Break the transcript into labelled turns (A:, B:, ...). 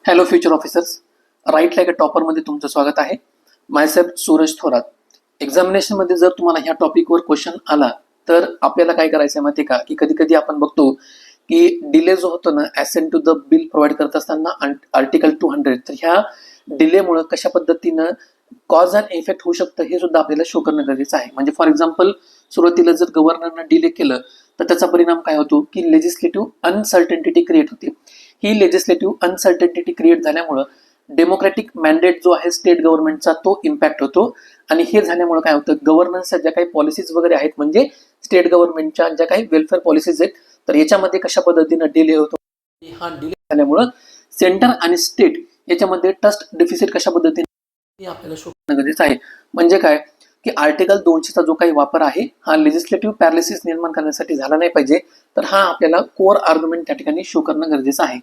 A: Hello future officers, write like a टॉपरमध्ये तुमचं स्वागत आहे. मायसेल्फ सूरज थोरात. एक्झामिनेशनमध्ये जर तुम्हाला ह्या टॉपिकवर क्वेश्चन आला तर आपल्याला काय करायचं आहे माहिती आहे का, की कधी कधी आपण बघतो की डिले जो होतो ना assent to the bill provide करत असताना आर्टिकल 200, तर ह्या डिलेमुळे कशा पद्धतीनं कॉज अँड इफेक्ट होऊ शकतं हे सुद्धा आपल्याला शो करणं गरजेचं आहे. म्हणजे फॉर एक्झाम्पल, सुरुवातीला जर गव्हर्नरनं डिले केलं तर त्याचा परिणाम काय होतो की लेजिस्लेटिव्ह अनसर्टनिटी क्रिएट होते. ही लेजिस्लेटिव्ह अनसर्टनिटी क्रिएट झाल्यामुळं डेमोक्रॅटिक मॅन्डेट जो आहे स्टेट गव्हर्नमेंटचा तो इम्पॅक्ट होतो. आणि हे झाल्यामुळे काय होतं, गव्हर्नन्सच्या ज्या काही पॉलिसीज वगैरे आहेत, म्हणजे स्टेट गव्हर्नमेंटच्या ज्या काही वेलफेअर पॉलिसीज आहेत, तर याच्यामध्ये कशा पद्धतीनं डिले होतो. हा डिले झाल्यामुळं सेंटर आणि स्टेट याच्यामध्ये ट्रस्ट डेफिसिट कशा पद्धतीने आपल्याला शो करणं गरजेचं आहे. म्हणजे काय की आर्टिकल 200चा जो काही वापर आहे हा लेजिस्लेटिव्ह पॅरालिसिस निर्माण करण्यासाठी झाला नाही पाहिजे. तर हा आपल्याला कोर आर्ग्युमेंट त्या ठिकाणी शो करणं गरजेचं आहे.